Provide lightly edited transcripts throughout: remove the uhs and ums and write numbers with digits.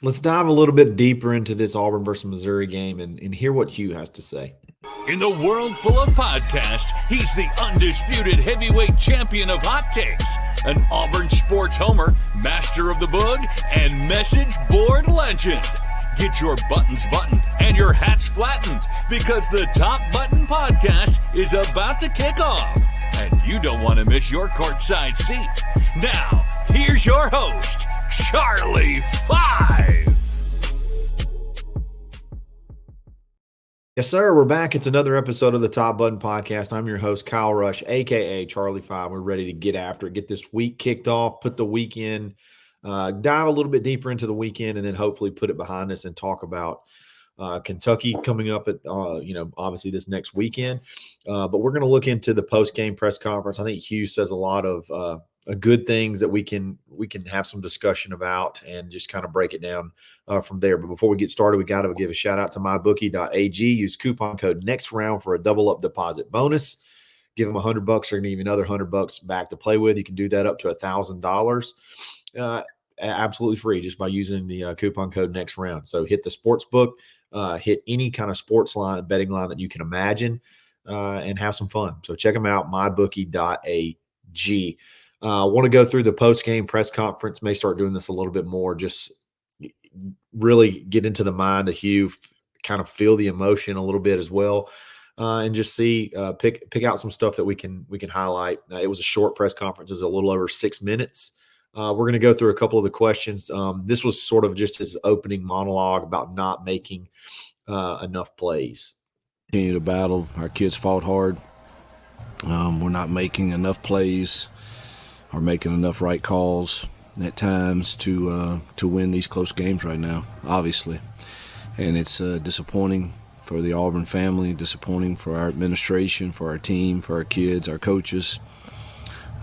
Let's dive a little bit deeper into this Auburn versus Missouri game and hear what Hugh has to say. In the world full of podcasts, he's the undisputed heavyweight champion of hot takes, an Auburn sports homer, master of the boog, and message board legend. Get your buttons buttoned and your hats flattened because the Top Button Podcast is about to kick off. And you don't want to miss your courtside seat. Now, here's your host, Charlie Five. Yes, sir. We're back. It's another episode of the Top Button Podcast. I'm your host, Kyle Rush, a.k.a. Charlie Five. We're ready to get after it, get this week kicked off, put the weekend, dive a little bit deeper into the weekend, and then hopefully put it behind us and talk about Kentucky coming up at, obviously this next weekend. But we're going to look into the post-game press conference. I think Hugh says a lot of good things that we can have some discussion about and just kind of break it down from there. But before we get started, we got to give a shout out to mybookie.ag. Use coupon code next round for a double up deposit bonus. Give them $100 or even another $100 back to play with. You can do that up to $1,000. Absolutely free just by using the coupon code next round. So hit the sports book, hit any kind of sports line, betting line that you can imagine, and have some fun. So check them out, mybookie.ag. I want to go through the post-game press conference, may start doing this a little bit more, just really get into the mind of Hugh, kind of feel the emotion a little bit as well, and just see, pick out some stuff that we can highlight. It was a short press conference. It was a little over 6 minutes. We're going to go through a couple of the questions. This was sort of just his opening monologue about not making enough plays. Continue to battle. Our kids fought hard. We're not making enough plays or making enough right calls at times to win these close games right now, obviously. And it's disappointing for the Auburn family, disappointing for our administration, for our team, for our kids, our coaches.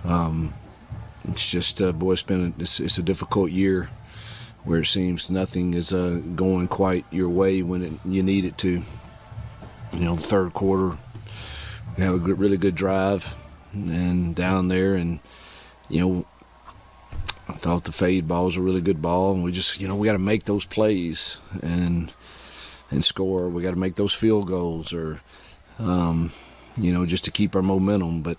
It's just, it's a difficult year where it seems nothing is going quite your way when you need it to. You know, the third quarter, we have a really good drive and down there, and I thought the fade ball was a really good ball, and we just, we got to make those plays and score. We got to make those field goals, or just to keep our momentum. But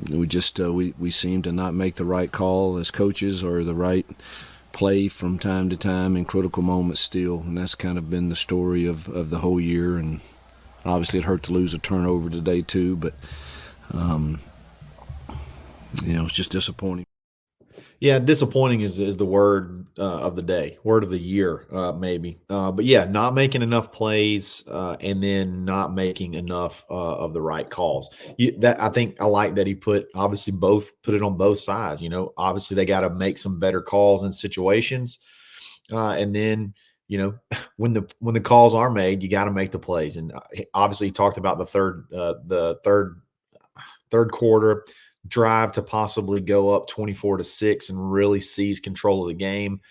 we seem to not make the right call as coaches or the right play from time to time in critical moments still, and that's kind of been the story of the whole year. And obviously it hurt to lose a turnover today too, but it's just disappointing. Yeah, disappointing is the word of the day, word of the year, maybe. But yeah, not making enough plays and then not making enough of the right calls. I think I like that he put it on both sides. Obviously they got to make some better calls in situations, and then when the calls are made, you got to make the plays. And obviously he talked about the third quarter drive to possibly go up 24-6 and really seize control of the game,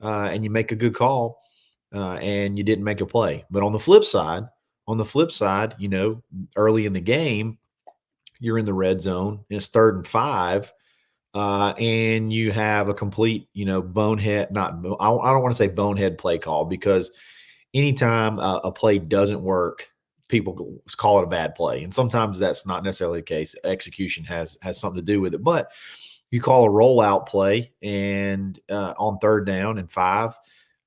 and you make a good call, and you didn't make a play. But on the flip side, early in the game, you're in the red zone, and it's 3rd and 5, and you have a complete, bonehead. I don't want to say bonehead play call, because anytime a play doesn't work, people call it a bad play. And sometimes that's not necessarily the case. Execution has something to do with it. But you call a rollout play and on 3rd down and 5. I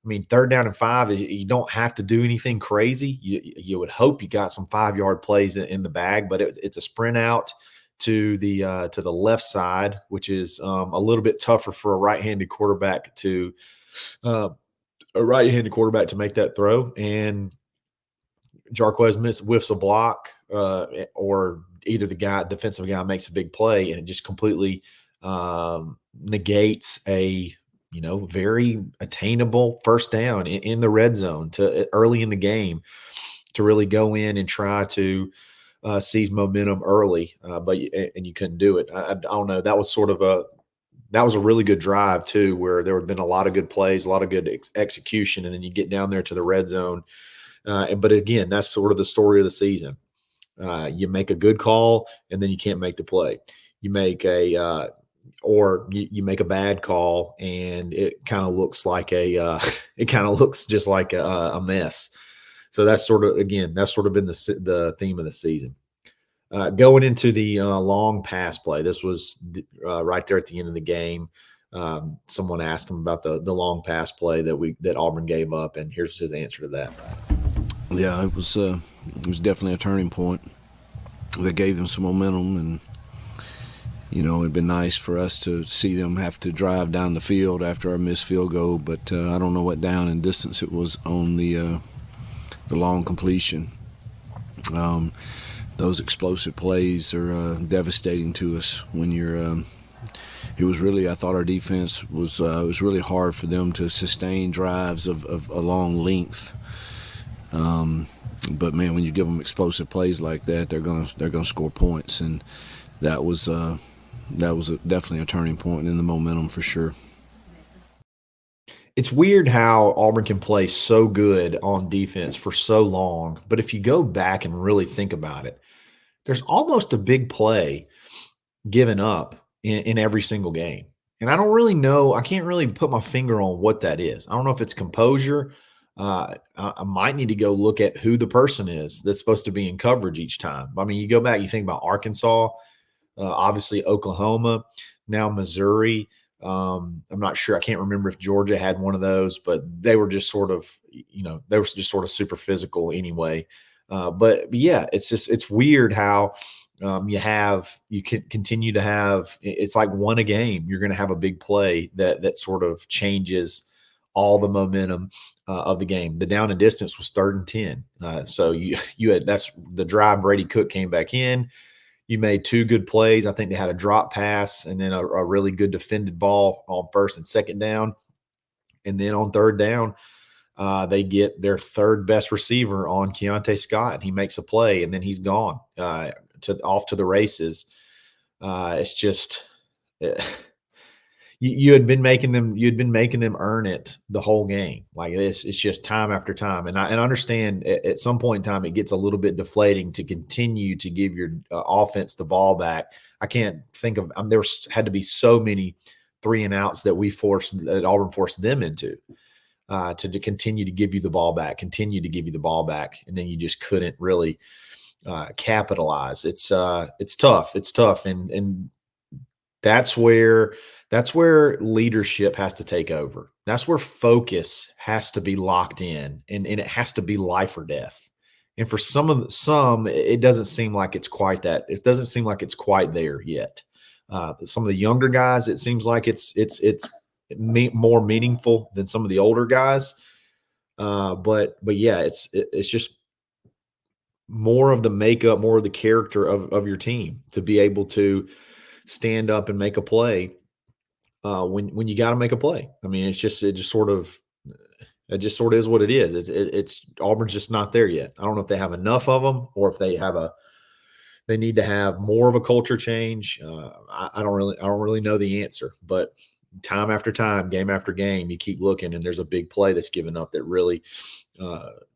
mean, 3rd down and 5, you don't have to do anything crazy. You would hope you got some 5-yard plays in the bag, but it's a sprint out to the left side, which is a little bit tougher for a right-handed quarterback to make that throw. And Jarquez whiffs a block, or either the defensive guy makes a big play, and it just completely negates a very attainable first down in the red zone to early in the game to really go in and try to seize momentum early, and you couldn't do it. I don't know. That was a really good drive too, where there had been a lot of good plays, a lot of good execution, and then you get down there to the red zone. But again, that's sort of the story of the season. You make a good call, and then you can't make the play. You make a or you make a bad call and it kind of looks like it kind of looks just like a mess. So that's sort of been the theme of the season. Going into the long pass play, this was right there at the end of the game. Someone asked him about the long pass play that Auburn gave up, and here's his answer to that. Yeah, it was definitely a turning point that gave them some momentum, and it'd been nice for us to see them have to drive down the field after our missed field goal, but I don't know what down and distance it was on the long completion. Those explosive plays are devastating to us when you're. It was really, I thought our defense was. It was really hard for them to sustain drives of a long length. But man, when you give them explosive plays like that, they're gonna score points, and that was definitely a turning point in the momentum for sure. It's weird how Auburn can play so good on defense for so long, but if you go back and really think about it, there's almost a big play given up in every single game. And I don't really know. I can't really put my finger on what that is. I don't know if it's composure. I might need to go look at who the person is that's supposed to be in coverage each time. I mean, you go back, you think about Arkansas, obviously Oklahoma, now Missouri. I'm not sure. I can't remember if Georgia had one of those, but they were just sort of, super physical anyway. But yeah, it's weird how you can continue to have, it's like one a game. You're going to have a big play that sort of changes all the momentum of the game. The down and distance was 3rd and 10. So you had, that's the drive. Brady Cook came back in. You made 2 good plays. I think they had a drop pass and then a really good defended ball on 1st and 2nd down. And then on 3rd down, they get their 3rd best receiver on Keontae Scott, and he makes a play, and then he's gone off to the races. It's just you had been making them earn it the whole game. Like this, it's just time after time. And I understand at some point in time it gets a little bit deflating to continue to give your offense the ball back. I can't think of there had to be so many 3 and outs that Auburn forced them into. To continue to give you the ball back, and then you just couldn't really capitalize. It's tough. It's tough, and that's where leadership has to take over. That's where focus has to be locked in, and it has to be life or death. And for some, it doesn't seem like it's quite that. It doesn't seem like it's quite there yet. Some of the younger guys, it seems like it's more meaningful than some of the older guys. But yeah, it's just more of the makeup, more of the character of your team to be able to stand up and make a play when you got to make a play. I mean, it just sort of is what it is. It's Auburn's just not there yet. I don't know if they have enough of them or if they need to have more of a culture change. I don't really know the answer, but time after time, game after game, you keep looking, and there's a big play that's given up that really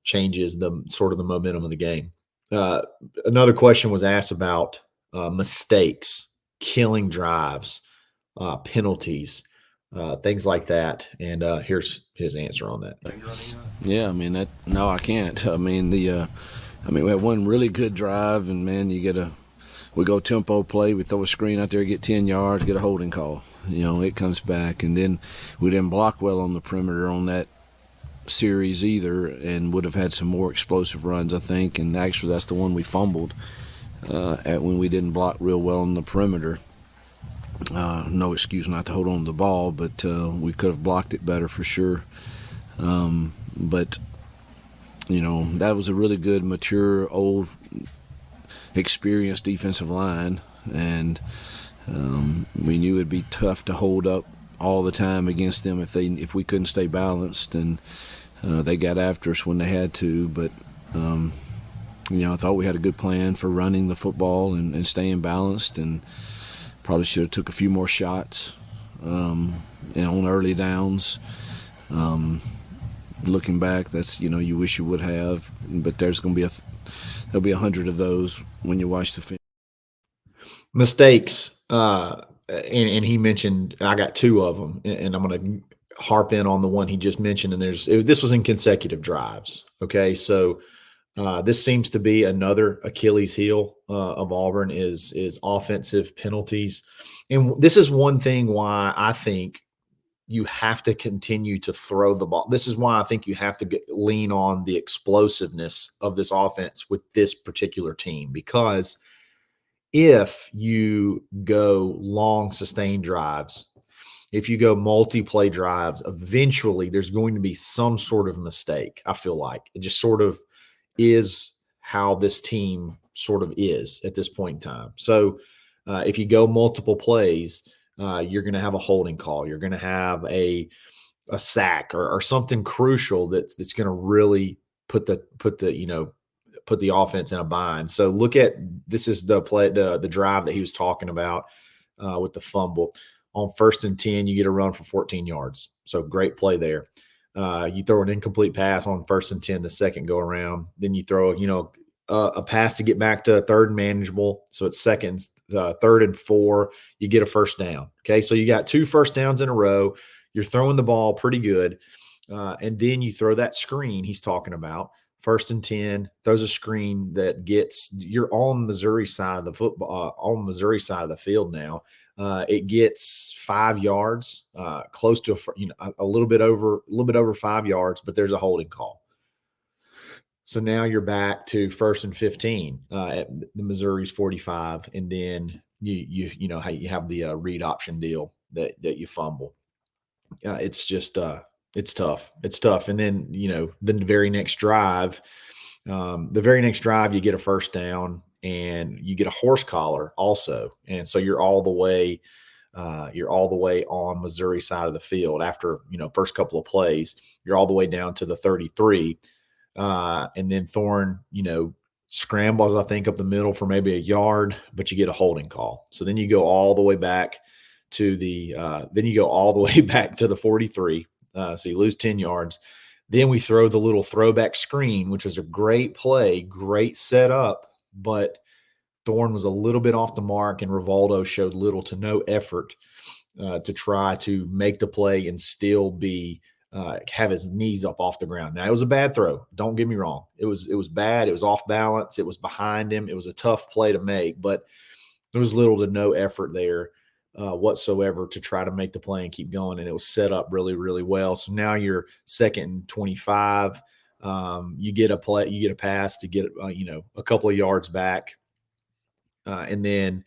changes the momentum of the game. Another question was asked about mistakes, killing drives, penalties, things like that. And here's his answer on that. Yeah, I mean no, I can't. I mean we had one really good drive, and man, we go tempo play, we throw a screen out there, get 10 yards, get a holding call. It comes back, and then we didn't block well on the perimeter on that series either, and would have had some more explosive runs, I think. And actually, that's the one we fumbled at when we didn't block real well on the perimeter. No excuse not to hold on to the ball, but we could have blocked it better for sure. But that was a really good, mature, old, experienced defensive line, and we knew it'd be tough to hold up all the time against them if we couldn't stay balanced, and they got after us when they had to. But I thought we had a good plan for running the football and staying balanced, and probably should have took a few more shots on early downs. Looking back, that's you wish you would have, but there'll be 100 of those when you watch the film. Mistakes. and he mentioned, I got two of them, and I'm going to harp in on the one he just mentioned. And this was in consecutive drives. Okay. So this seems to be another Achilles heel of Auburn is offensive penalties. And this is one thing why I think you have to continue to throw the ball. This is why I think you have to lean on the explosiveness of this offense with this particular team, because if you go long sustained drives, if you go multi-play drives, eventually there's going to be some sort of mistake. I feel like it just sort of is how this team sort of is at this point in time. So if you go multiple plays, you're going to have a holding call. You're going to have a sack or something crucial that's going to really put the offense in a bind. So look at, this is the play, the drive that he was talking about with the fumble. On 1st and 10, you get a run for 14 yards. So great play there. You throw an incomplete pass on 1st and 10, the second go around. Then you throw, a pass to get back to 3rd and manageable. So it's 3rd and 4. You get a first down. Okay, so you got 2 first downs in a row. You're throwing the ball pretty good. And then you throw that screen he's talking about. 1st and 10, throws a screen that gets, you're on Missouri side of the football, on Missouri side of the field now. It gets 5 yards, close to a little bit over 5 yards, but there's a holding call. So now you're back to 1st and 15 at the Missouri's 45, and then you know how you have the read option deal that you fumble. It's just it's tough. It's tough. And then the very next drive, you get a first down and you get a horse collar also, and so you're all the way on Missouri side of the field after first couple of plays. You're all the way down to the 33. And then Thorne, scrambles, I think, up the middle for maybe a yard, but you get a holding call. So then you go all the way back to the 43. So you lose 10 yards. Then we throw the little throwback screen, which was a great play, great setup, but Thorne was a little bit off the mark, and Rivaldo showed little to no effort to try to make the play and still have his knees up off the ground. Now, it was a bad throw. Don't get me wrong. It was bad. It was off balance. It was behind him. It was a tough play to make, but there was little to no effort there whatsoever to try to make the play and keep going. And it was set up really, really well. So now you're 2nd and 25. You get a pass to get a couple of yards back, and then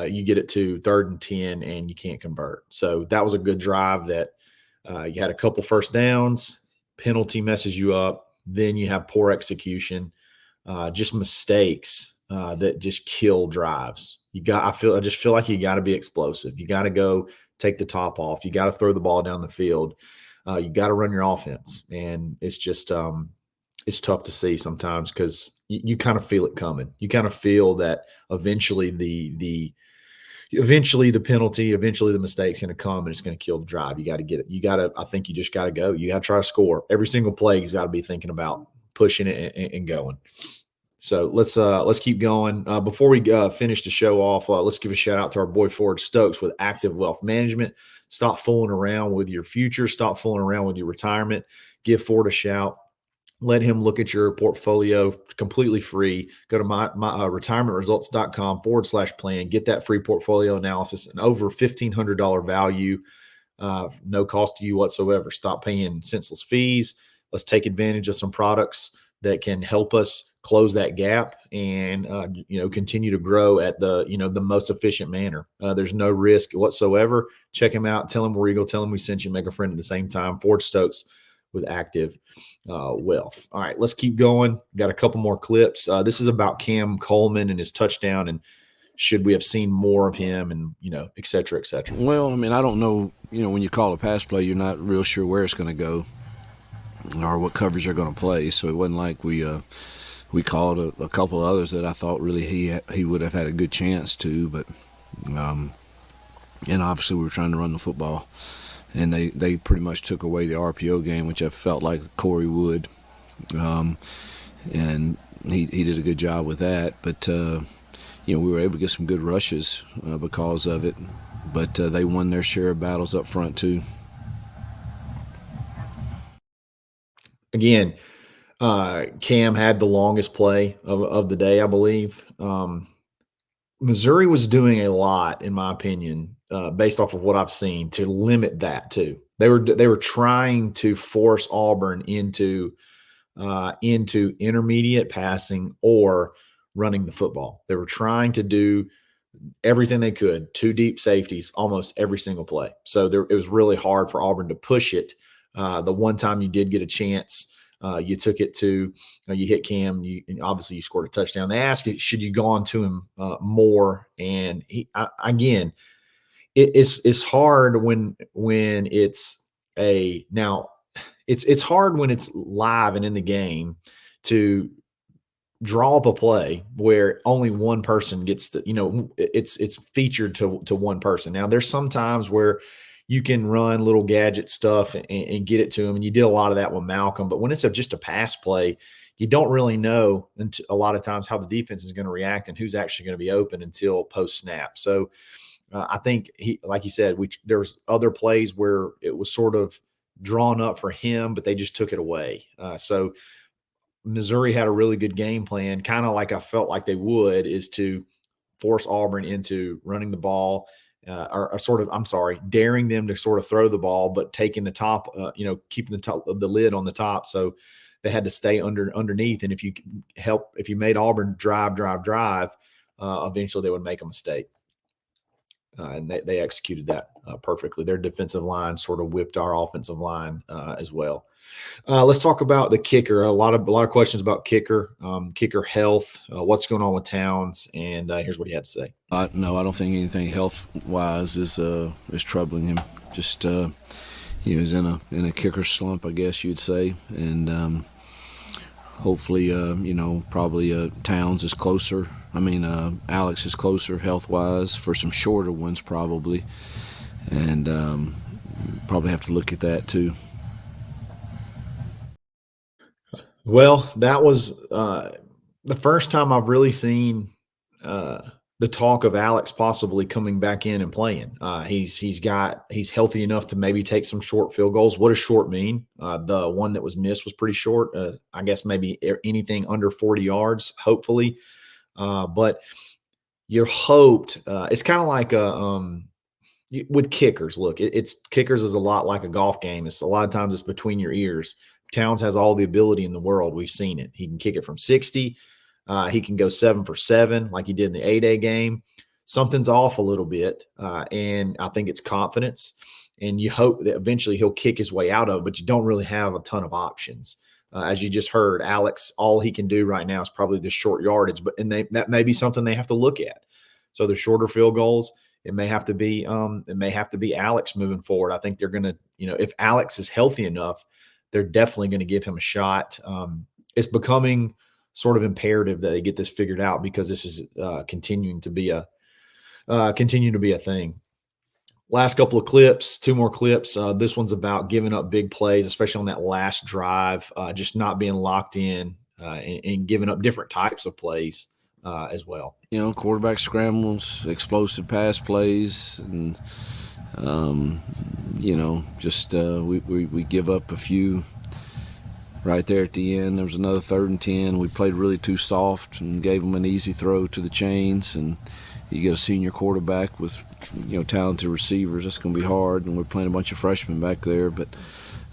you get it to 3rd and 10, and you can't convert. So that was a good drive that. You had a couple first downs, penalty messes you up, then you have poor execution, just mistakes that just kill drives. I just feel like you got to be explosive. You got to go take the top off. You got to throw the ball down the field. You got to run your offense, and it's just it's tough to see sometimes because you kind of feel it coming. You kind of feel that eventually the penalty, eventually the mistake's going to come, and it's going to kill the drive. You got to get it. I think you just got to go. You got to try to score. Every single play, you've got to be thinking about pushing it and going. So let's keep going. Before we finish the show off, let's give a shout out to our boy Ford Stokes with Active Wealth Management. Stop fooling around with your future. Stop fooling around with your retirement. Give Ford a shout. Let him look at your portfolio completely free. Go to my retirementresults.com/plan. Get that free portfolio analysis and over $1,500 value. No cost to you whatsoever. Stop paying senseless fees. Let's take advantage of some products that can help us close that gap and continue to grow at the most efficient manner. There's no risk whatsoever. Check him out. Tell him where you go. Tell him we sent you. Make a friend at the same time. Ford Stokes with Active Wealth. All right, let's keep going. Got a couple more clips. This is about Cam Coleman and his touchdown, and should we have seen more of him, and et cetera, et cetera. Well, I mean, I don't know. When you call a pass play, you're not real sure where it's going to go or what coverage they're going to play. So it wasn't like we called a couple of others that I thought really he would have had a good chance to, but and obviously we were trying to run the football. And they pretty much took away the RPO game, which I felt like Corey would. And he did a good job with that. But, we were able to get some good rushes because of it. but they won their share of battles up front too. Again, Cam had the longest play of the day, I believe. Missouri was doing a lot, in my opinion, based off of what I've seen, to limit that too. They were trying to force Auburn into intermediate passing or running the football. They were trying to do everything they could, two deep safeties almost every single play. So it was really hard for Auburn to push it. The one time you did get a chance, you took it to, you hit Cam, and obviously you scored a touchdown. They asked you, should you go on to him more? And again, it's hard when it's it's hard when it's live and in the game to draw up a play where only one person gets it's featured to one person. Now there's some times where you can run little gadget stuff and get it to him, and you did a lot of that with Malcolm. But when it's just a pass play, you don't really know a lot of times how the defense is going to react and who's actually going to be open until post snap. So I think like you said, there was other plays where it was sort of drawn up for him, but they just took it away. So Missouri had a really good game plan, kind of like I felt like they would, is to force Auburn into running the ball, or sort of, I'm sorry, daring them to sort of throw the ball, but taking the top, keeping the top of the lid on the top. So they had to stay underneath. And if you made Auburn drive, eventually they would make a mistake. And they executed that perfectly. Their defensive line sort of whipped our offensive line as well. Let's talk about the kicker. A lot of questions about kicker health. What's going on with Towns? And here's what he had to say. No, I don't think anything health-wise is troubling him. Just he was in a kicker slump, I guess you'd say, and hopefully, probably Towns is closer. Alex is closer health-wise for some shorter ones probably, and probably have to look at that too. Well, that was the first time I've really seen the talk of Alex possibly coming back in and playing. He's healthy enough to maybe take some short field goals. What does short mean? The one that was missed was pretty short. I guess maybe anything under 40 yards, hopefully. But you're hoped it's kind of like with kickers. Look, it's kickers is a lot like a golf game. It's a lot of times it's between your ears. Towns has all the ability in the world. We've seen it. He can kick it from 60. He can go 7 for 7 like he did in the A-Day game. Something's off a little bit, and I think it's confidence. And you hope that eventually he'll kick his way out of it, but you don't really have a ton of options. As you just heard, Alex, all he can do right now is probably the short yardage, that may be something they have to look at. So the shorter field goals, it may have to be Alex moving forward. I think they're going to, if Alex is healthy enough, they're definitely going to give him a shot. It's becoming sort of imperative that they get this figured out because this is continuing to be a thing. Last couple of clips, 2 more clips. This one's about giving up big plays, especially on that last drive, just not being locked in and giving up different types of plays as well. Quarterback scrambles, explosive pass plays, and we give up a few right there at the end. There was another 3rd and 10. We played really too soft and gave them an easy throw to the chains, and you get a senior quarterback with talented receivers. That's going to be hard, and we're playing a bunch of freshmen back there. But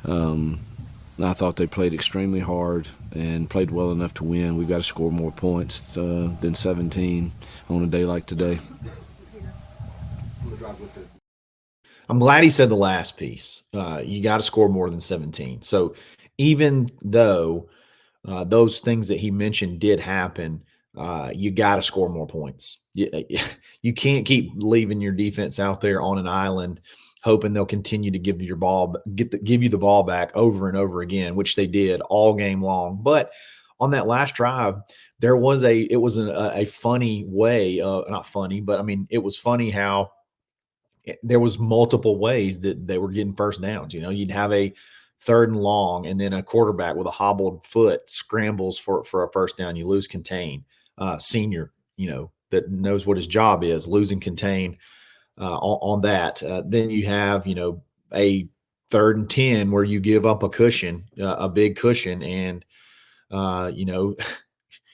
I thought they played extremely hard and played well enough to win. We've got to score more points than 17 on a day like today. I'm glad he said the last piece. You got to score more than 17. So even though those things that he mentioned did happen, you got to score more points. You can't keep leaving your defense out there on an island hoping they'll continue to give you the ball back over and over again, which they did all game long. But on that last drive, it was a funny way, not funny, but it was funny how there was multiple ways that they were getting first downs. You'd have a 3rd and long, and then a quarterback with a hobbled foot scrambles for a first down. You lose contain. Senior, that knows what his job is, losing contain on that. Then you have, a 3rd and 10 where you give up a cushion, a big cushion, and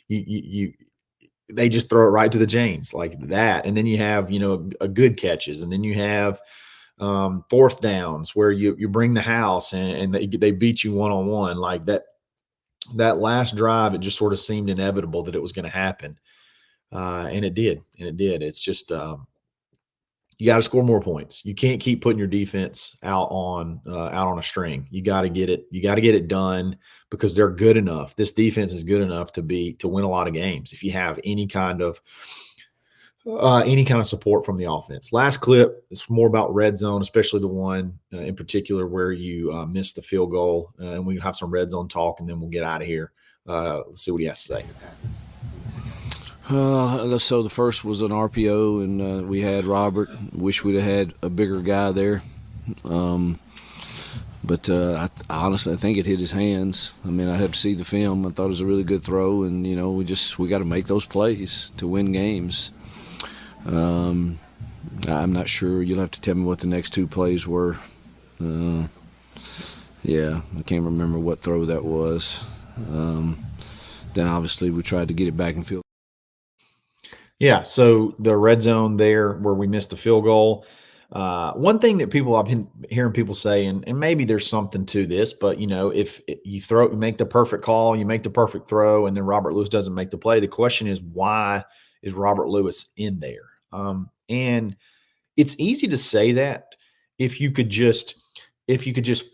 you they just throw it right to the chains like that. And then you have, a good catches, and then you have 4th downs where you bring the house and they beat you one-on-one like that. That last drive, it just sort of seemed inevitable that it was going to happen. And it did. It's just, you got to score more points. You can't keep putting your defense out on a string. You got to get it. You got to get it done because they're good enough. This defense is good enough to win a lot of games if you have any kind of support from the offense. Last clip is more about red zone, especially the one in particular where you missed the field goal. And we have some red zone talk, and then we'll get out of here. Let's see what he has to say. So the first was an RPO, and we had Robert. Wish we'd have had a bigger guy there. But honestly, I think it hit his hands. I mean, I had to see the film. I thought it was a really good throw, and, we got to make those plays to win games. I'm not sure. You'll have to tell me what the next 2 plays were. I can't remember what throw that was. Then obviously we tried to get it back in field. Yeah, so the red zone there where we missed the field goal. One thing that I've been hearing people say, and maybe there's something to this, but if you make the perfect call, you make the perfect throw, and then Robert Lewis doesn't make the play, the question is, why is Robert Lewis in there? And it's easy to say that if you could just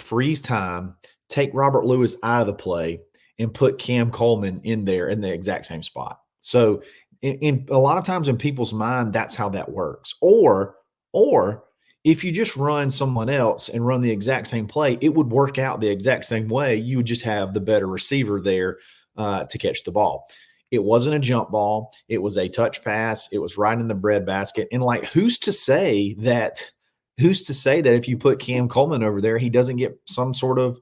freeze time, take Robert Lewis out of the play, and put Cam Coleman in there in the exact same spot. So in a lot of times in people's mind, that's how that works. Or if you just run someone else and run the exact same play, it would work out the exact same way. You would just have the better receiver there to catch the ball. It wasn't a jump ball. It was a touch pass. It was right in the breadbasket. And who's to say that if you put Cam Coleman over there, he doesn't get some sort of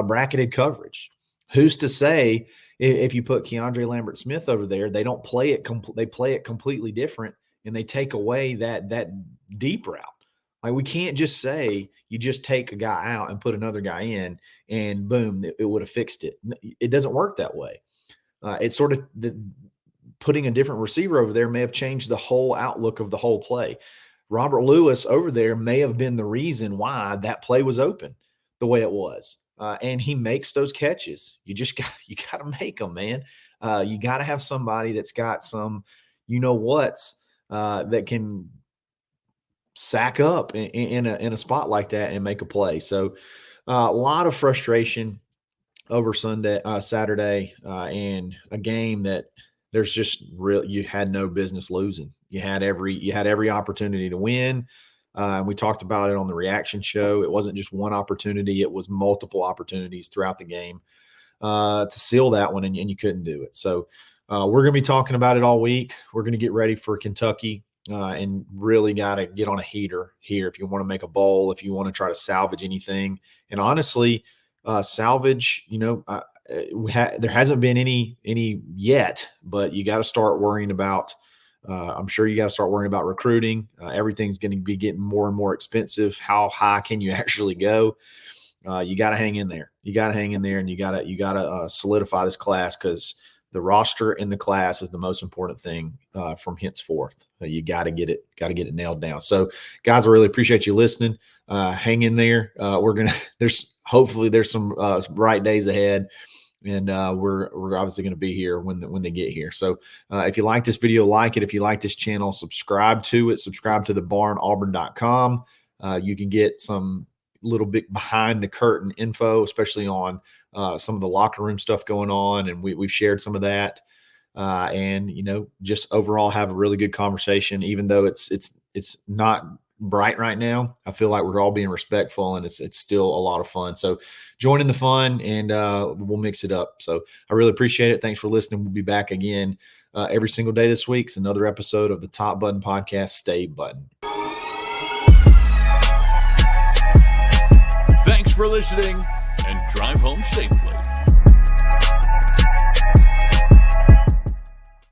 bracketed coverage? Who's to say if you put Keandre Lambert-Smith over there, they don't play it. They play it completely different, and they take away that deep route. We can't just say you just take a guy out and put another guy in, and boom, it would have fixed it. It doesn't work that way. It's sort of putting a different receiver over there may have changed the whole outlook of the whole play. Robert Lewis over there may have been the reason why that play was open the way it was. And he makes those catches. You got to make them, man. You got to have somebody that's got some, that can sack up in a spot like that and make a play. So a lot of frustration over Saturday, and a game that there's just you had no business losing. You had every opportunity to win. And we talked about it on the reaction show. It wasn't just one opportunity. It was multiple opportunities throughout the game to seal that one, and you couldn't do it. So we're going to be talking about it all week. We're going to get ready for Kentucky and really got to get on a heater here if you want to make a bowl, if you want to try to salvage anything. And honestly, salvage, there hasn't been any yet, but you got to start worrying about I'm sure you got to start worrying about recruiting. Everything's going to be getting more and more expensive. How high can you actually go? You got to hang in there. You got to hang in there, and you got to solidify this class, because the roster in the class is the most important thing from henceforth. You got to get it nailed down. So, guys, I really appreciate you listening. Hang in there. There's some bright days ahead. And we're obviously going to be here when they get here. So if you like this video, like it. If you like this channel, subscribe to it. Subscribe to thebarnauburn.com. You can get some little bit behind the curtain info, especially on some of the locker room stuff going on. And we've shared some of that. And just overall have a really good conversation, even though it's not bright right now. I feel like we're all being respectful, and it's still a lot of fun. So join in the fun, and we'll mix it up. So I really appreciate it. Thanks for listening. We'll be back again every single day this week. It's another episode of the Top Button Podcast. Stay button. Thanks for listening, and drive home safely.